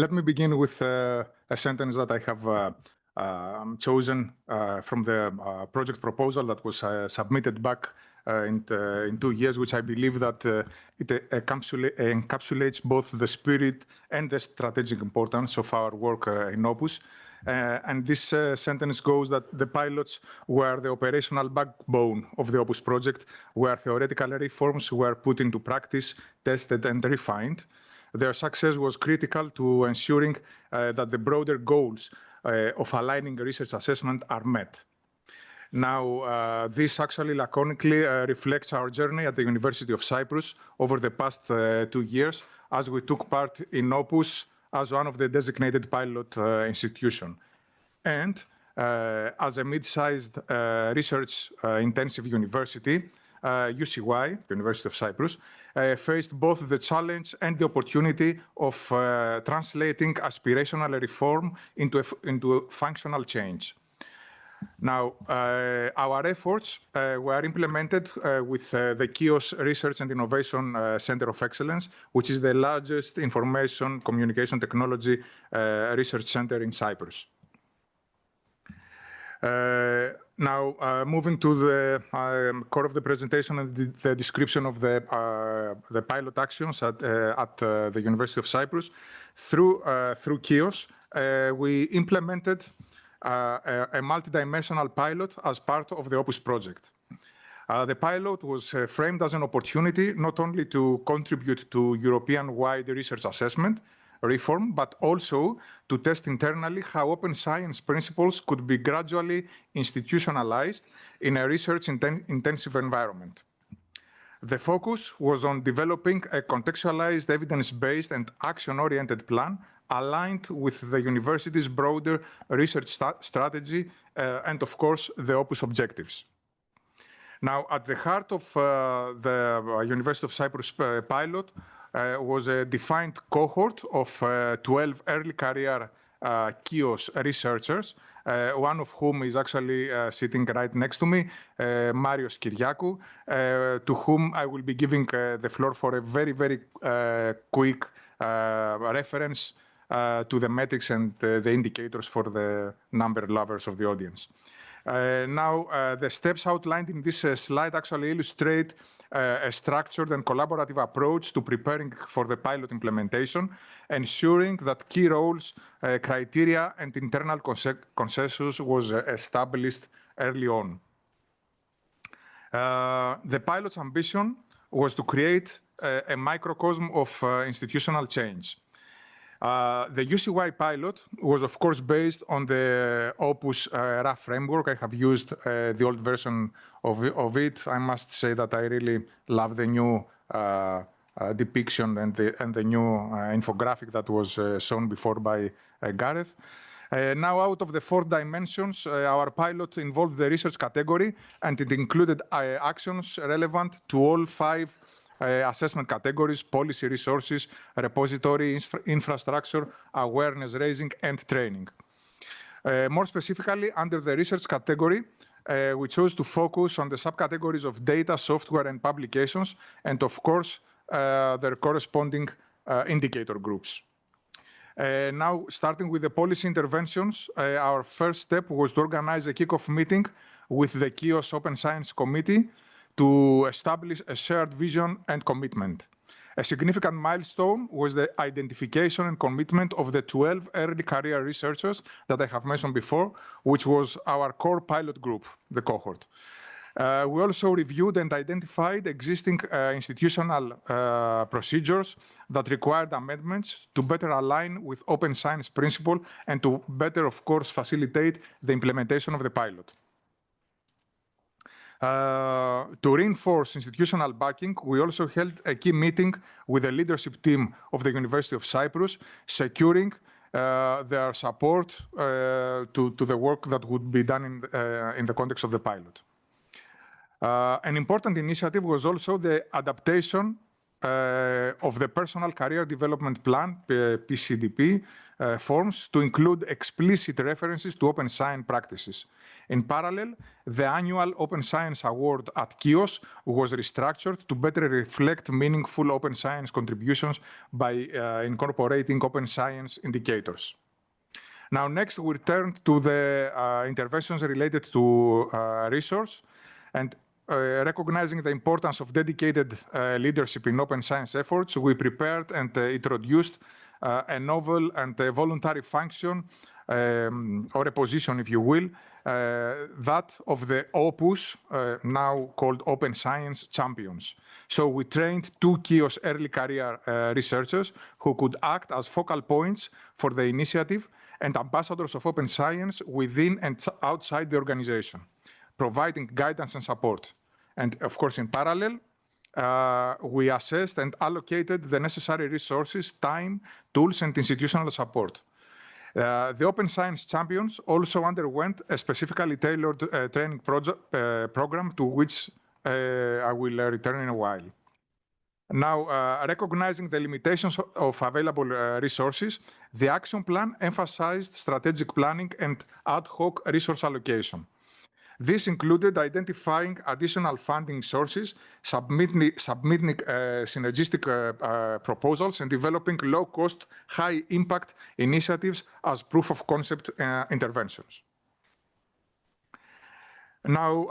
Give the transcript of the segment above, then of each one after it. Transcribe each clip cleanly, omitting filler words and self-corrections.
Let me begin with a sentence that I have chosen from the project proposal that was submitted back in 2 years, which I believe that it encapsulates both the spirit and the strategic importance of our work in Opus. And this sentence goes that the pilots were the operational backbone of the Opus project, where theoretical reforms were put into practice, tested, and refined. Their success was critical to ensuring that the broader goals of aligning research assessment are met. Now, this actually laconically reflects our journey at the University of Cyprus over the past 2 years, as we took part in Opus as one of the designated pilot institution. And as a mid-sized research-intensive university, UCY, University of Cyprus, faced both the challenge and the opportunity of translating aspirational reform into functional change. Now, our efforts were implemented with the KIOS Research and Innovation Centre of Excellence, which is the largest information communication technology research center in Cyprus. Now, moving to the core of the presentation and the description of the pilot actions at the University of Cyprus, through KIOS, we implemented a multidimensional pilot as part of the Opus project. The pilot was framed as an opportunity not only to contribute to European-wide research assessment reform, but also to test internally how open science principles could be gradually institutionalized in a research-intensive environment. The focus was on developing a contextualized, evidence-based and action-oriented plan aligned with the university's broader research strategy and, of course, the Opus objectives. Now, at the heart of the University of Cyprus pilot was a defined cohort of 12 early career KIOS researchers, one of whom is actually sitting right next to me, Marios Kyriakou, to whom I will be giving the floor for a very, very quick reference to the metrics and the indicators for the number lovers of the audience. Now, the steps outlined in this slide actually illustrate a structured and collaborative approach to preparing for the pilot implementation, ensuring that key roles, criteria, and internal consensus was established early on. The pilot's ambition was to create a microcosm of institutional change. The UCY pilot was, of course, based on the Opus RAF framework. I have used the old version of it. I must say that I really love the new depiction and the new infographic that was shown before by Gareth. Now, out of the 4 dimensions, our pilot involved the research category, and it included actions relevant to all 5 assessment categories: policy, resources, repository, infrastructure, awareness raising, and training. More specifically, under the research category, we chose to focus on the subcategories of data, software, and publications, and of course, their corresponding indicator groups. Now, starting with the policy interventions, our first step was to organize a kickoff meeting with the KIOS Open Science Committee to establish a shared vision and commitment. A significant milestone was the identification and commitment of the 12 early career researchers that I have mentioned before, which was our core pilot group, the cohort. We also reviewed and identified existing institutional procedures that required amendments to better align with open science principle and to better, of course, facilitate the implementation of the pilot. To reinforce institutional backing, we also held a key meeting with the leadership team of the University of Cyprus, securing their support to the work that would be done in the context of the pilot. An important initiative was also the adaptation of the Personal Career Development Plan, PCDP, forms to include explicit references to open science practices. In parallel, the annual Open Science Award at KIOS was restructured to better reflect meaningful open science contributions by incorporating open science indicators. Now, next, we turn to the interventions related to resource and recognizing the importance of dedicated leadership in open science efforts, we prepared and introduced a novel and a voluntary function, or a position, if you will, that of the OPUS, now called Open Science Champions. So we trained 2 KIOS early career researchers who could act as focal points for the initiative and ambassadors of open science within and outside the organization, providing guidance and support. And of course, in parallel, we assessed and allocated the necessary resources, time, tools, and institutional support. The Open Science Champions also underwent a specifically tailored training program to which I will return in a while. Now, recognizing the limitations of available resources, the action plan emphasized strategic planning and ad hoc resource allocation. This included identifying additional funding sources, submitting synergistic proposals, and developing low-cost, high-impact initiatives as proof-of-concept interventions. Now,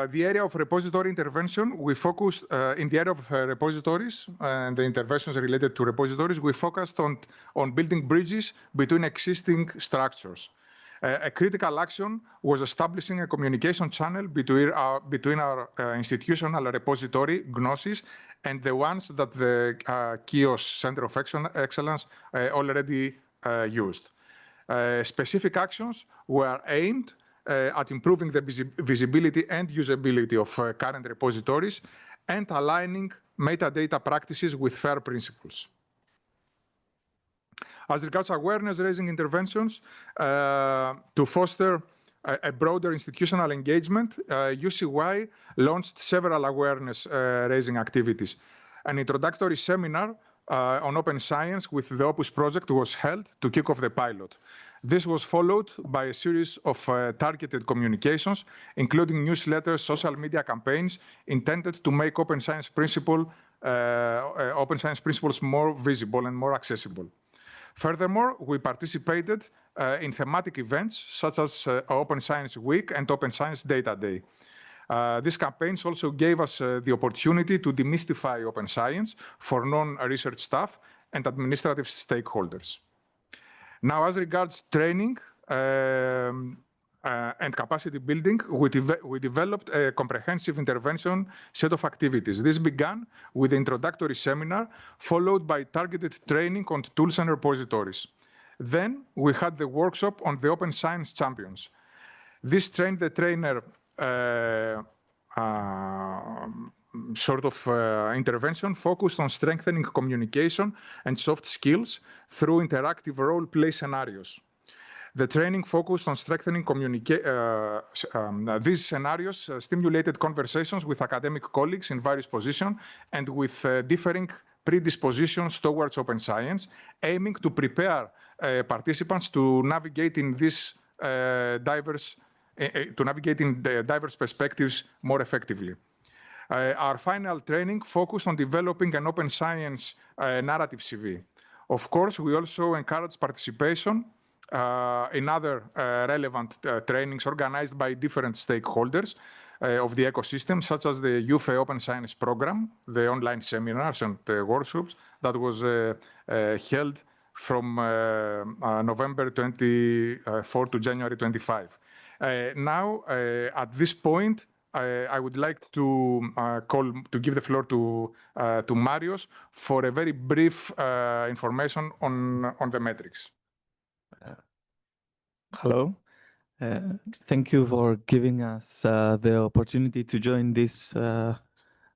the area of repository intervention, we focused in the area of repositories and the interventions related to repositories, we focused on building bridges between existing structures. A critical action was establishing a communication channel between our institutional repository, Gnosis, and the ones that the KIOS Centre of Excellence already used. Specific actions were aimed at improving the visibility and usability of current repositories and aligning metadata practices with FAIR principles. As regards awareness-raising interventions, to foster a broader institutional engagement, UCY launched several awareness-raising activities. An introductory seminar on open science with the Opus project was held to kick off the pilot. This was followed by a series of targeted communications, including newsletters, social media campaigns, intended to make open science principles more visible and more accessible. Furthermore, we participated in thematic events such as Open Science Week and Open Science Data Day. These campaigns also gave us the opportunity to demystify open science for non-research staff and administrative stakeholders. Now, as regards training and capacity building, we developed a comprehensive intervention set of activities. This began with the introductory seminar, followed by targeted training on tools and repositories. Then we had the workshop on the Open Science Champions. This trained the trainer intervention focused on strengthening communication and soft skills through interactive role-play scenarios. The training focused on strengthening these scenarios stimulated conversations with academic colleagues in various positions and with differing predispositions towards open science, aiming to prepare participants to navigate in this diverse perspectives more effectively. Our final training focused on developing an open science narrative CV. Of course, we also encourage participation in other relevant trainings organized by different stakeholders of the ecosystem, such as the UFE Open Science Program, the online seminars and workshops that was held from November 24 to January 25. Now, at this point, I would like to give the floor to Marios for a very brief information on the metrics. Hello. Thank you for giving us the opportunity to join this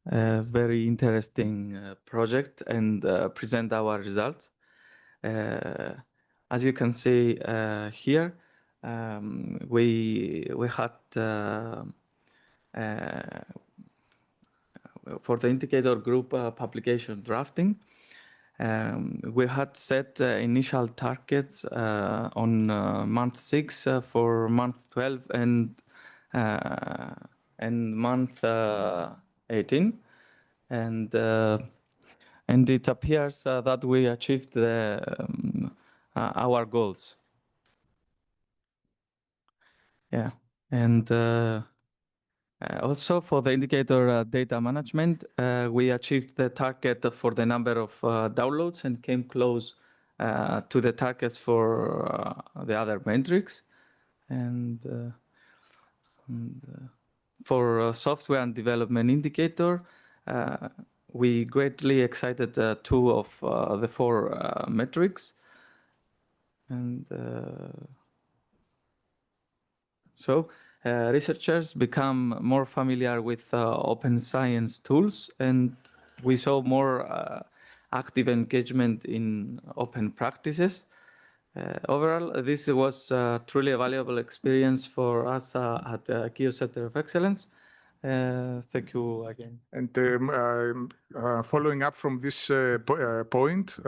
very interesting project and present our results. As you can see here, we had for the indicator group publication drafting, we had set initial targets on month 6 for month 12 and and month 18, and it appears that we achieved our goals. Yeah, and also for the indicator data management, we achieved the target for the number of downloads and came close to the targets for the other metrics. And for software and development indicator, we greatly excited 2 of the 4 metrics. And so researchers become more familiar with open science tools, and we saw more active engagement in open practices. Overall, this was truly a valuable experience for us at KIOS Centre of Excellence. Thank you again. And following up from this point,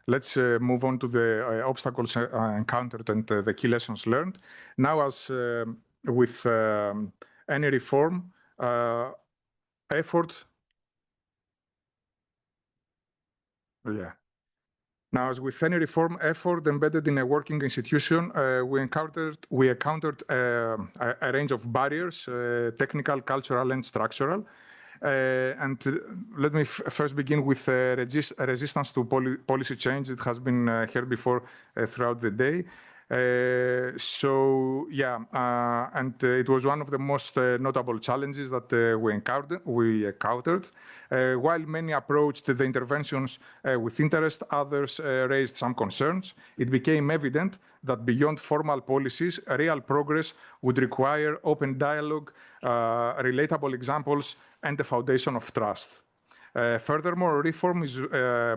let's move on to the obstacles encountered and the key lessons learned. Now, as with any reform, effort. Yeah. Now, as with any reform effort embedded in a working institution, we encountered a range of barriers, technical, cultural, and structural. And let me first begin with resistance to policy change. It has been heard before throughout the day. So yeah, and it was one of the most notable challenges that we encountered. While many approached the interventions with interest, others raised some concerns. It became evident that beyond formal policies, real progress would require open dialogue, relatable examples, and the foundation of trust. Furthermore, reform is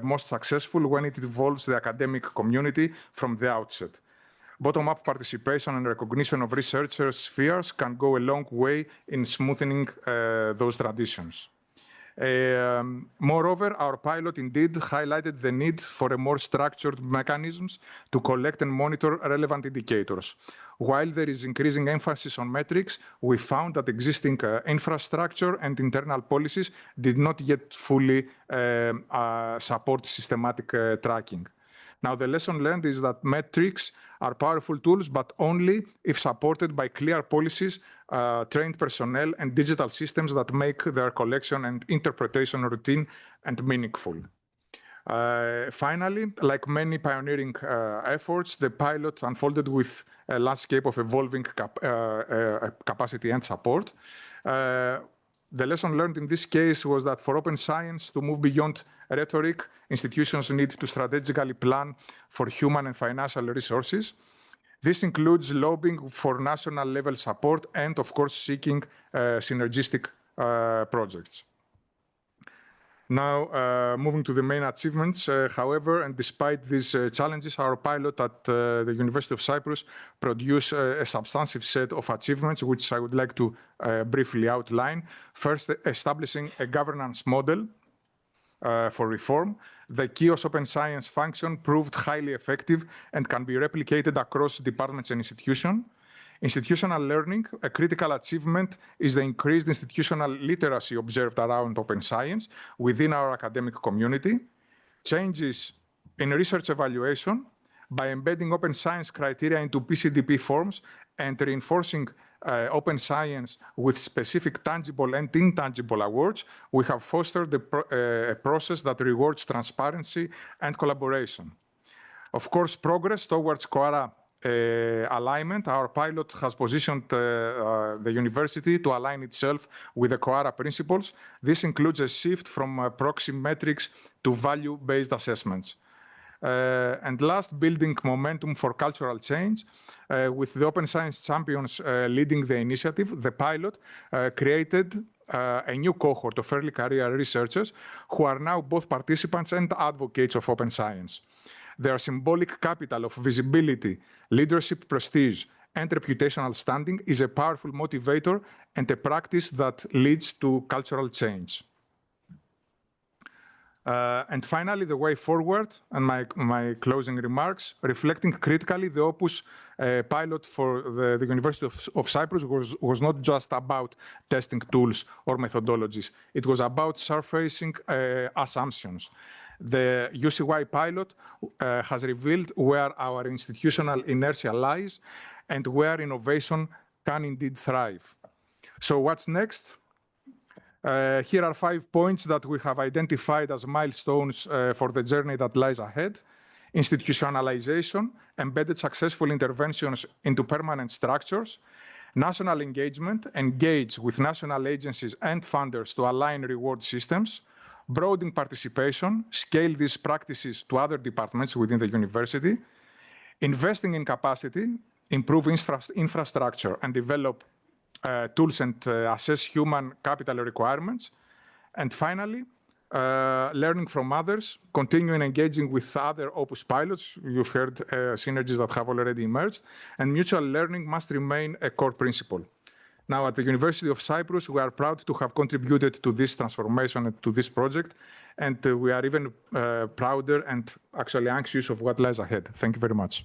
most successful when it involves the academic community from the outset. Bottom-up participation and recognition of researchers' spheres can go a long way in smoothing those traditions. Moreover, our pilot indeed highlighted the need for a more structured mechanisms to collect and monitor relevant indicators. While there is increasing emphasis on metrics, we found that existing infrastructure and internal policies did not yet fully support systematic tracking. Now, the lesson learned is that metrics are powerful tools, but only if supported by clear policies, trained personnel, and digital systems that make their collection and interpretation routine and meaningful. Finally, like many pioneering efforts, the pilot unfolded with a landscape of evolving capacity and support. The lesson learned in this case was that for open science to move beyond rhetoric, institutions need to strategically plan for human and financial resources. This includes lobbying for national level support and, of course, seeking synergistic projects. Now, moving to the main achievements, however, and despite these challenges, our pilot at the University of Cyprus produced a substantive set of achievements, which I would like to briefly outline. First, establishing a governance model for reform. The KIOS Open Science function proved highly effective and can be replicated across departments and institutions. Institutional learning, a critical achievement, is the increased institutional literacy observed around open science within our academic community. Changes in research evaluation by embedding open science criteria into PCDP forms and reinforcing open science with specific tangible and intangible awards, we have fostered a process that rewards transparency and collaboration. Of course, progress towards COARA alignment. Our pilot has positioned the university to align itself with the COARA principles. This includes a shift from proxy metrics to value-based assessments. And last, building momentum for cultural change. With the Open Science Champions leading the initiative, the pilot created a new cohort of early career researchers who are now both participants and advocates of open science. Their symbolic capital of visibility, leadership prestige, and reputational standing is a powerful motivator and a practice that leads to cultural change. And finally, the way forward, and my closing remarks, reflecting critically the Opus pilot for the University of Cyprus was not just about testing tools or methodologies. It was about surfacing assumptions. The UCY pilot has revealed where our institutional inertia lies and where innovation can indeed thrive. So what's next? Here are 5 points that we have identified as milestones for the journey that lies ahead. Institutionalization, embedded successful interventions into permanent structures, national engagement, engage with national agencies and funders to align reward systems, broaden participation, scale these practices to other departments within the university, investing in capacity, improve infrastructure, and develop tools and assess human capital requirements. And finally, learning from others, continuing engaging with other Opus pilots. You've heard synergies that have already emerged, and mutual learning must remain a core principle. Now, at the University of Cyprus, we are proud to have contributed to this transformation and to this project, and we are even prouder and actually anxious of what lies ahead. Thank you very much.